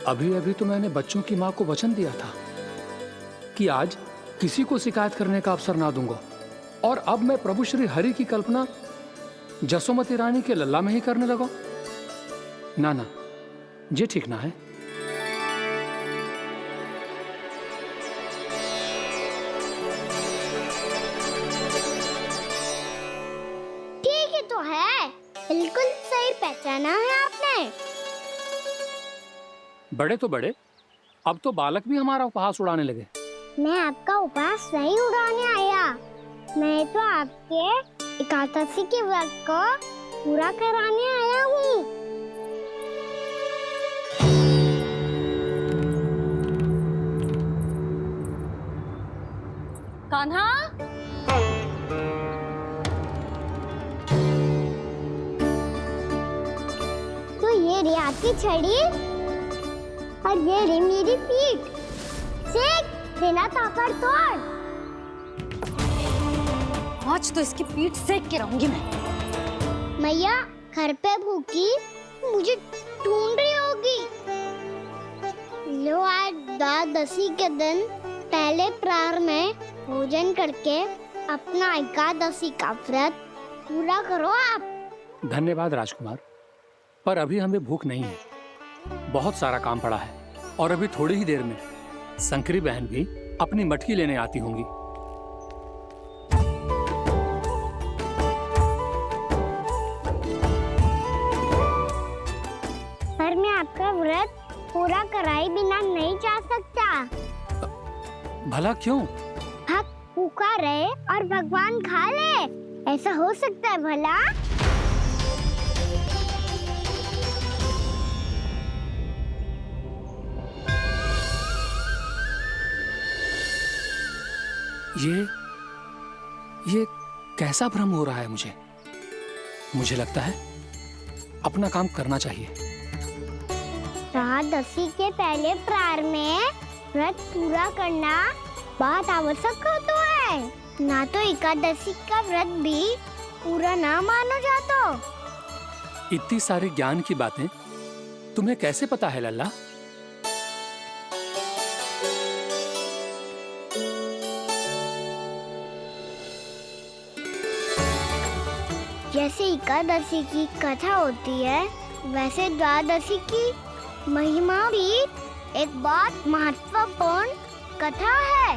अभी अभी तो मैंने बच्चों की माँ को वचन दिया था कि आज किसी को शिकायत करने का अवसर ना दूंगा, और अब मैं प्रभु श्री हरि की कल्पना जसोमती रानी के लल्ला में ही करने लगा। ना ना, ये ठीक ना है। ठीक ही तो है, बिल्कुल सही पहचाना है आपने। बड़े तो बड़े, अब तो बालक भी हमारा उपहास उड़ाने लगे। मैं आपका उपहास नहीं उड़ाने आया, मैं तो आपके एकादशी के व्रत को पूरा कराने आया हूँ। कान्हा, तो ये रे आपकी छड़ी और ये रे मेरी पीठ। सेक देना तापर तोड़। आज तो इसकी पीठ सेक के रहूंगी मैं। मैया घर पे भूखी मुझे ढूंढ रही होगी। लो आज द्वादशी के दिन पहले प्रहर में भोजन करके अपना एकादशी का व्रत पूरा करो आप। धन्यवाद राजकुमार, पर अभी हमें भूख नहीं है। बहुत सारा काम पड़ा है, और अभी थोड़ी ही देर में शंकरी बहन भी अपनी मटकी लेने आती होंगी। पर मैं आपका व्रत पूरा कराए बिना नहीं जा सकता। भला क्यों? भक्त भूखा रहे और भगवान खा ले, ऐसा हो सकता है भला? ये कैसा भ्रम हो रहा है मुझे लगता है अपना काम करना चाहिए। द्वादशी के पहले प्रहर में व्रत पूरा करना बहुत आवश्यक हो तो है, ना तो एकादशी का व्रत भी पूरा ना मानो जातो। इतनी सारी ज्ञान की बातें तुम्हें कैसे पता है लल्ला? जैसे एकादशी की कथा होती है, वैसे द्वादशी की महिमा भी एक बहुत महत्वपूर्ण कथा है।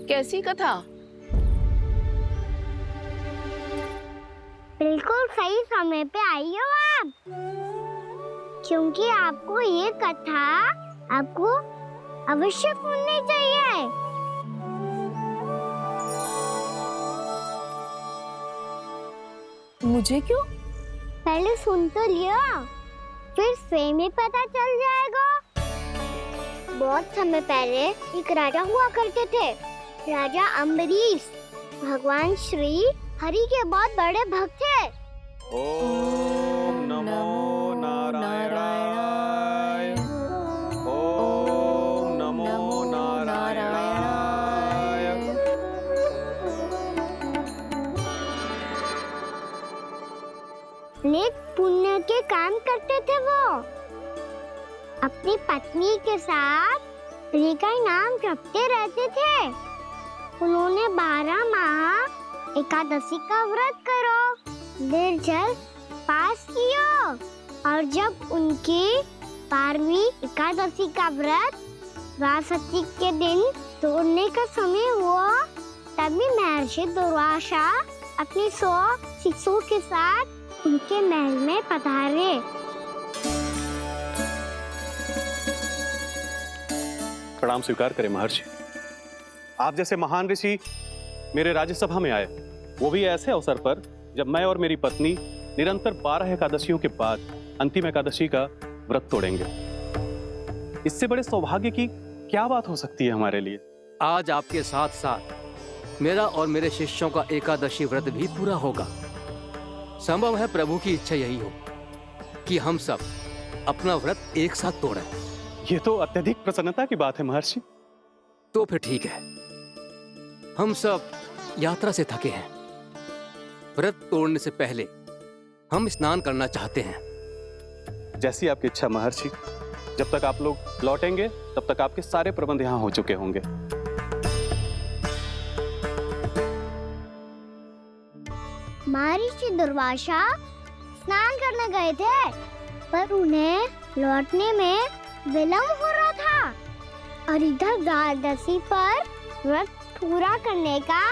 कैसी कथा? बिल्कुल सही समय पे आई हो आप, क्योंकि आपको ये कथा आपको अवश्य सुननी चाहिए। मुझे क्यों? पहले सुन तो लियो, फिर स्वयं ही पता चल जाएगा। बहुत समय पहले एक राजा हुआ करते थे, राजा अम्बरीश। भगवान श्री हरि के बहुत बड़े भक्त थे। ओम नमो नारायणाय। ओम नमो नारायणाय। नेक पुण्य के काम करते थे वो। अपनी पत्नी के साथ हरि का नाम जपते रहते थे। उन्होंने 12 माह एकादशी का व्रत करो निर्जल पास किया, और जब उनकी 12वीं एकादशी का व्रत द्वादशी के दिन तोड़ने का समय हुआ, तभी महर्षि दुर्वासा अपनी 100 शिष्यों के साथ उनके महल में पधारे। प्रणाम स्वीकार करें महर्षि। आप जैसे महान ऋषि मेरे राज्यसभा में आए, वो भी ऐसे अवसर पर जब मैं और मेरी पत्नी निरंतर 12 एकादशियों के बाद अंतिम एकादशी का व्रत तोड़ेंगे। इससे बड़े सौभाग्य की क्या बात हो सकती है हमारे लिए? आज आपके साथ साथ मेरा और मेरे शिष्यों का एकादशी व्रत भी पूरा होगा। संभव है प्रभु की इच्छा यही हो कि हम सब अपना व्रत एक साथ तोड़ें। ये तो अत्यधिक प्रसन्नता की बात है महर्षि। तो फिर ठीक है, हम सब यात्रा से थके हैं, व्रत तोड़ने से पहले हम स्नान करना चाहते हैं। जैसी आपकी इच्छा महर्षि। जब तक आप लोग लौटेंगे तब तक आपके सारे प्रबंध यहाँ हो चुके होंगे। महर्षि दुर्वासा स्नान करने गए थे, पर उन्हें लौटने में विलंब हो रहा था और इधर द्वादशी पर व्रत पूरा करने का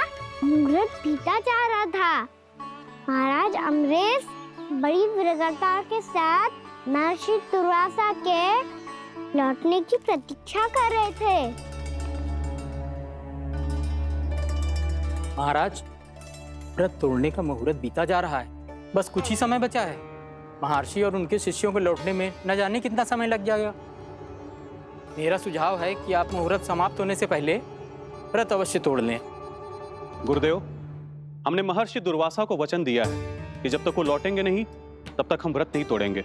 मुहूर्त बीता जा रहा था। महाराज अम्बरीश बड़ी विरगता के साथ महर्षि दुर्वासा के लौटने की प्रतीक्षा कर रहे थे। महाराज, व्रत तोड़ने का मुहूर्त बीता जा रहा है। बस कुछ ही समय बचा है। महर्षि और उनके शिष्यों को लौटने में न जाने कितना समय लग जाएगा। मेरा सुझाव है कि आप मुहूर्त समाप्त होने से पहले व्रत अवश्य तोड़ लें। गुरुदेव, हमने महर्षि दुर्वासा को वचन दिया है कि जब तक वो लौटेंगे नहीं तब तक हम व्रत नहीं तोड़ेंगे।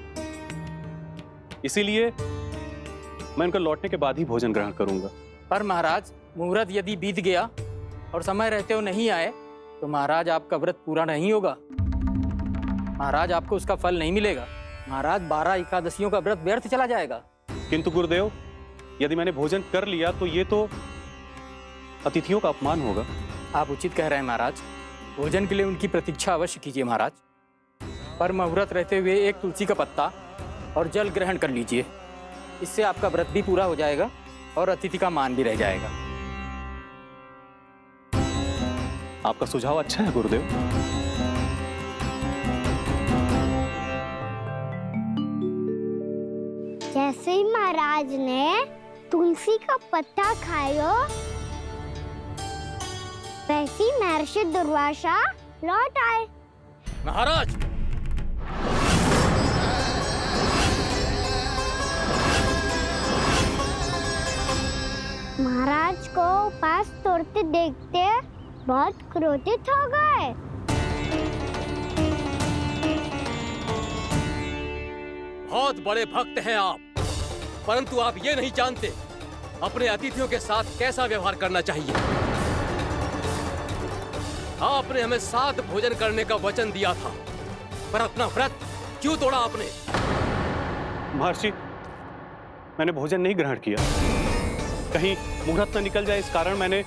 इसीलिए मैं उनका लौटने के बाद ही भोजन ग्रहण करूंगा। पर महाराज, मुहूर्त यदि बीत गया और समय रहते हो नहीं आए तो महाराज आपका व्रत पूरा नहीं होगा। महाराज, आपको उसका फल नहीं मिलेगा। महाराज, 12 एकादशियों का व्रत व्यर्थ चला जाएगा। किंतु गुरुदेव, यदि मैंने भोजन कर लिया तो ये तो अतिथियों का अपमान होगा। आप उचित कह रहे हैं महाराज। भोजन के लिए उनकी प्रतीक्षा अवश्य कीजिए महाराज। पर मुहूर्त रहते हुए एक तुलसी का पत्ता और जल ग्रहण कर लीजिए। इससे आपका व्रत भी पूरा हो जाएगा और अतिथि का मान भी रह जाएगा। आपका सुझाव अच्छा है गुरुदेव। जैसे ही महाराज ने तुलसी का पत्ता खाया, वैसे ही महर्षि दुर्वासा लौट आए। महाराज, महाराज को उपास तोड़ते देखते बहुत क्रोधित हो गए। बहुत बड़े भक्त हैं आप, परंतु आप ये नहीं जानते अपने अतिथियों के साथ कैसा व्यवहार करना चाहिए। आपने हमें साथ भोजन करने का वचन दिया था, पर अपना व्रत क्यों तोड़ा आपने? महर्षि, मैंने भोजन नहीं ग्रहण किया। कहीं मुहूर्त न निकल जाए इस कारण मैंने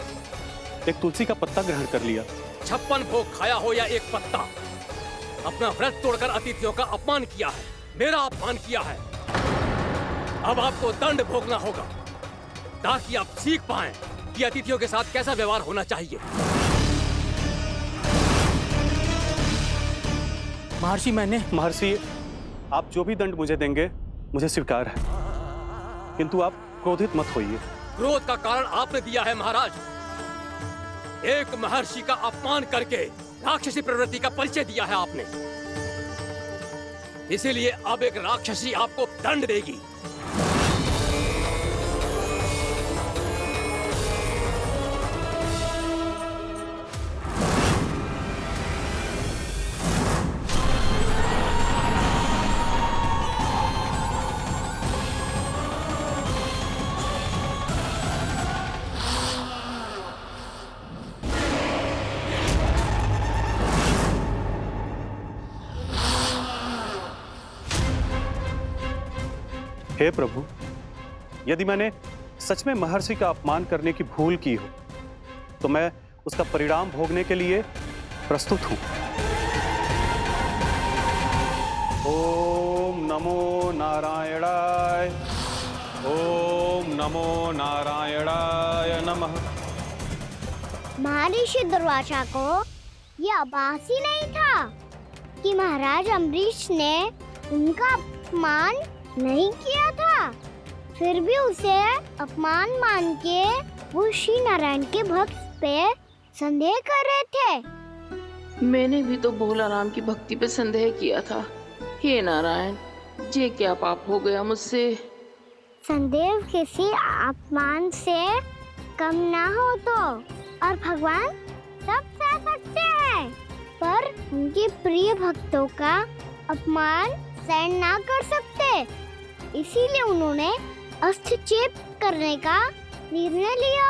एक तुलसी का पत्ता ग्रहण कर लिया। 56 भोग खाया हो या एक पत्ता, अपना व्रत तोड़कर अतिथियों का अपमान किया है, मेरा अपमान किया है। अब आपको दंड भोगना होगा ताकि आप सीख पाएं कि अतिथियों के साथ कैसा व्यवहार होना चाहिए। महर्षि, महर्षि, आप जो भी दंड मुझे देंगे मुझे स्वीकार है, किंतु आप क्रोधित मत होइए। क्रोध का कारण आपने दिया है महाराज। एक महर्षि का अपमान करके राक्षसी प्रवृत्ति का परिचय दिया है आपने। इसीलिए अब एक राक्षसी आपको दंड देगी। हे प्रभु, यदि मैंने सच में महर्षि का अपमान करने की भूल की हो तो मैं उसका परिणाम भोगने के लिए प्रस्तुत हूं। ओम नमो नारायणाय, ओम नमो नारायणाय नमः। महर्षि दुर्वासा को यह आभास ही नहीं था कि महाराज अम्बरीश ने उनका अपमान नहीं किया था। फिर भी उसे अपमान मान के वो श्री नारायण के भक्त पे संदेह कर रहे थे। मैंने भी तो भोला राम की भक्ति पे संदेह किया था। हे नारायण, ये क्या पाप हो गया मुझसे? संदेह किसी अपमान से कम ना हो तो, और भगवान सब सह सकते हैं, पर उनके प्रिय भक्तों का अपमान सहन ना कर सकते। इसीलिए उन्होंने हस्तक्षेप करने का निर्णय लिया।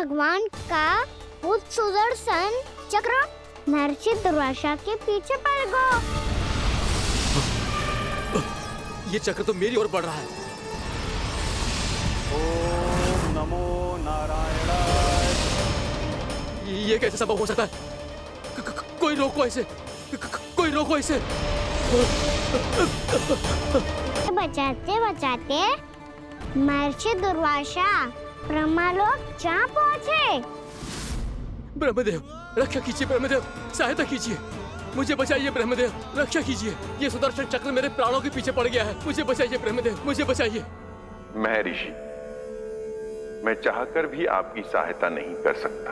भगवान का वो सुदर्शन चक्र महर्षि दुर्वासा के पीछे पड़ गया। ये चक्र तो मेरी ओर बढ़ रहा है। ओम नमो नारायणाय। ये कैसे संभव हो सकता है? कोई रोको इसे, कोई रोको इसे। बचाते बचाते महर्षि दुर्वासा ब्रह्मलोक जा पहुंचे। ब्रह्मदेव, रक्षा कीजिए ब्रह्मदेव, सहायता कीजिए, मुझे बचाइए ब्रह्मदेव, रक्षा कीजिए। ये सुदर्शन चक्र मेरे प्राणों के पीछे पड़ गया है, मुझे बचाइए ब्रह्मदेव, मुझे बचाइए। महर्षि, मैं चाहकर भी आपकी सहायता नहीं कर सकता।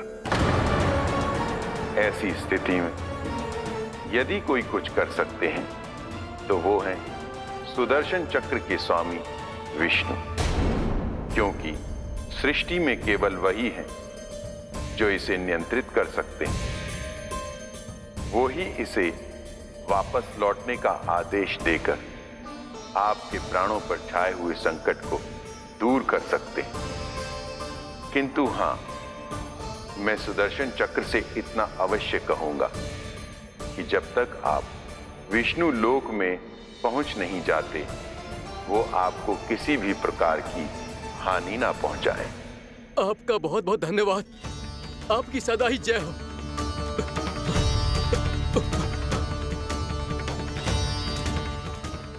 ऐसी स्थिति में यदि कोई कुछ कर सकते हैं तो वो है सुदर्शन चक्र के स्वामी विष्णु, क्योंकि सृष्टि में केवल वही है जो इसे नियंत्रित कर सकते हैं। वो ही इसे वापस लौटने का आदेश देकर आपके प्राणों पर छाए हुए संकट को दूर कर सकते हैं। किंतु हां, मैं सुदर्शन चक्र से इतना अवश्य कहूंगा कि जब तक आप विष्णु लोक में पहुंच नहीं जाते, वो आपको किसी भी प्रकार की हानि ना पहुंचाए। आपका बहुत बहुत धन्यवाद, आपकी सदा ही जय हो।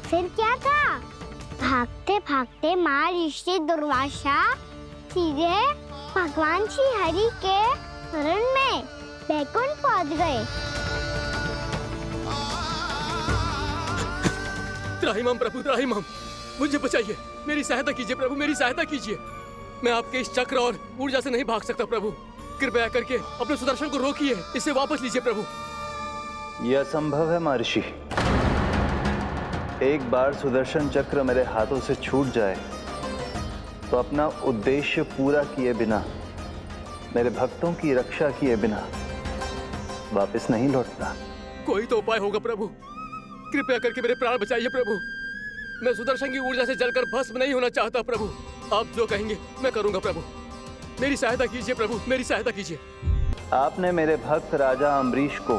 फिर क्या था? भागते भागते महर्षि दुर्वासा सीधे भगवान श्री हरि के शरण में बैकुंठ पहुंच गए। त्राहिमाम प्रभु, त्राहिमाम, मुझे बचाइए, मेरी सहायता कीजिए प्रभु, मेरी सहायता कीजिए। मैं आपके इस चक्र और ऊर्जा से नहीं भाग सकता प्रभु, कृपया करके अपने सुदर्शन को रोकिए, इसे वापस लीजिए प्रभु। यह असंभव है महर्षि। एक बार सुदर्शन चक्र मेरे हाथों से छूट जाए तो अपना उद्देश्य पूरा किए बिना, मेरे भक्तों की रक्षा किए बिना वापस नहीं लौटता। कोई तो उपाय होगा प्रभु, कृपया करके मेरे प्राण बचाइए प्रभु। मैं सुदर्शन की ऊर्जा से जलकर भस्म नहीं होना चाहता प्रभु। आप जो कहेंगे मैं करूंगा प्रभु, मेरी सहायता कीजिए प्रभु, मेरी सहायता कीजिए। आपने मेरे भक्त राजा अम्बरीश को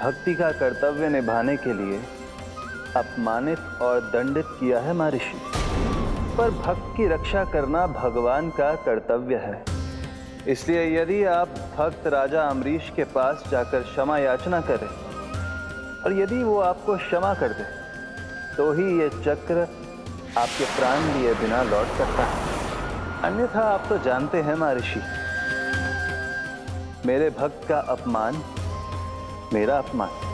भक्ति का कर्तव्य निभाने के लिए अपमानित और दंडित किया है महर्षि, पर भक्त की रक्षा करना भगवान का कर्तव्य है। इसलिए यदि आप भक्त राजा अम्बरीश के पास जाकर क्षमा याचना करें और यदि वो आपको क्षमा कर दे तो ही ये चक्र आपके प्राण लिए बिना लौट सकता है। अन्यथा आप तो जानते हैं महर्षि, मेरे भक्त का अपमान मेरा अपमान।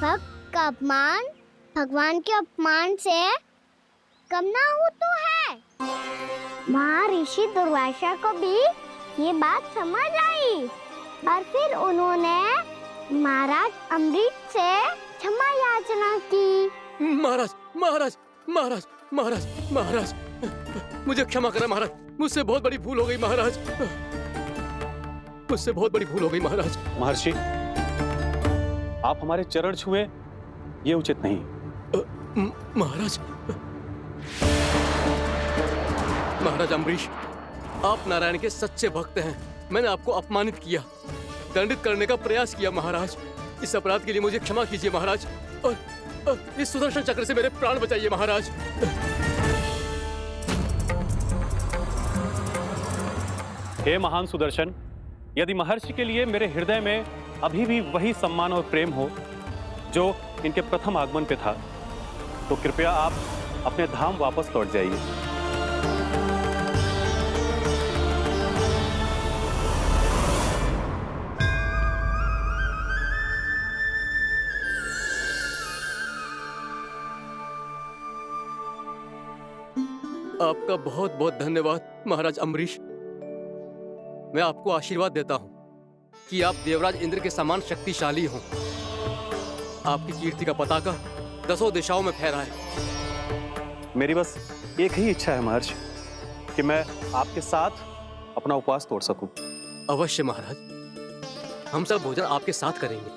भक्त का अपमान भगवान के अपमान से कम ना हो तो है। महर्षि दुर्वासा को भी ये बात समझ आई और फिर उन्होंने महाराज अम्बरीश से क्षमा याचना की। महाराज, महाराज, महाराज, महाराज, महाराज, मुझे क्षमा करें महाराज, मुझसे बहुत बड़ी भूल हो गई महाराज, मुझसे बहुत बड़ी भूल हो गई महाराज। महर्षि, आप हमारे चरण छुए ये उचित नहीं। महाराज, महाराज अम्बरीश, आप नारायण के सच्चे भक्त हैं। मैंने आपको अपमानित किया, दंडित करने का प्रयास किया महाराज। इस अपराध के लिए मुझे क्षमा कीजिए महाराज, और इस सुदर्शन चक्र से मेरे प्राण बचाइए महाराज। हे महान सुदर्शन, यदि महर्षि के लिए मेरे हृदय में अभी भी वही सम्मान और प्रेम हो जो इनके प्रथम आगमन पे था, तो कृपया आप अपने धाम वापस लौट जाइए। आपका बहुत बहुत धन्यवाद महाराज अम्बरीश। मैं आपको आशीर्वाद देता हूं कि आप देवराज इंद्र के समान शक्तिशाली हों। आपकी कीर्ति का पताका 10 दिशाओं में फहराए। मेरी बस एक ही इच्छा है महर्षि, कि मैं आपके साथ अपना उपवास तोड़ सकूं। अवश्य महाराज, हम सब भोजन आपके साथ करेंगे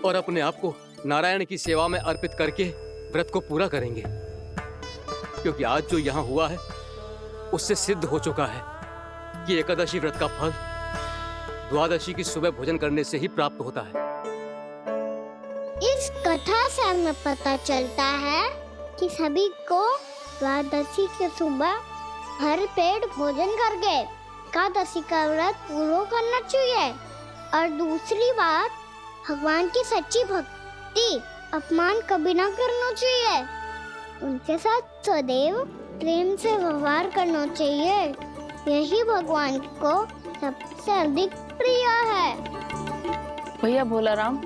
और अपने आप को नारायण की सेवा में अर्पित करके व्रत को पूरा करेंगे। क्योंकि आज जो यहाँ हुआ है उससे सिद्ध हो चुका है कि एकादशी व्रत का फल द्वादशी की सुबह भोजन करने से ही प्राप्त होता है। इस कथा से हमें पता चलता है कि सभी को द्वादशी के सुबह भर पेट भोजन करके एकादशी का व्रत पूरा करना चाहिए। और दूसरी बात, भगवान की सच्ची भक्ति अपमान कभी ना करना चाहिए। उनके साथ सदैव प्रेम से व्यवहार करना चाहिए। यही भगवान को सबसे अधिक प्रिय है। भैया भोलाराम,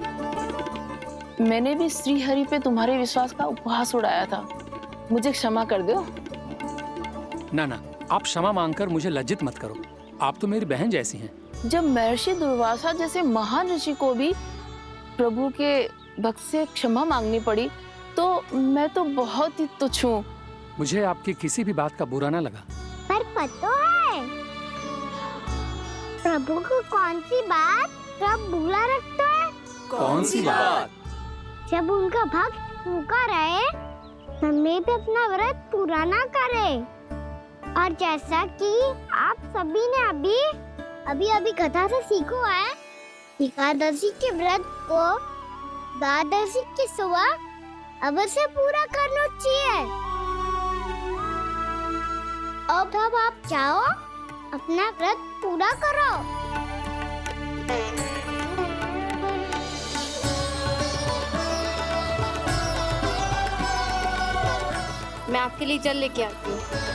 मैंने भी श्री हरि पे तुम्हारे विश्वास का उपहास उड़ाया था, मुझे क्षमा कर दो। ना ना, आप क्षमा मांगकर मुझे लज्जित मत करो। आप तो मेरी बहन जैसी हैं। जब महर्षि दुर्वासा जैसे महान ऋषि को भी प्रभु के भक्त से क्षमा मांगनी पड़ी तो मैं तो बहुत ही तुच्छ हूँ। मुझे आपकी किसी भी बात का बुरा ना लगा। पर पता है प्रभु को कौन सी बात कब बुरा रखता है? कौन सी बात? जब उनका भक्त भूखा रहे, हमें भी अपना व्रत पूरा ना करे। और जैसा कि आप सभी ने अभी कथा से सीखो है, एकादशी के व्रत को द्वादशी की सुबह अवश्य पूरा करना चाहिए। अब आप जाओ, अपना व्रत पूरा करो। मैं आपके लिए जल लेके आती हूँ।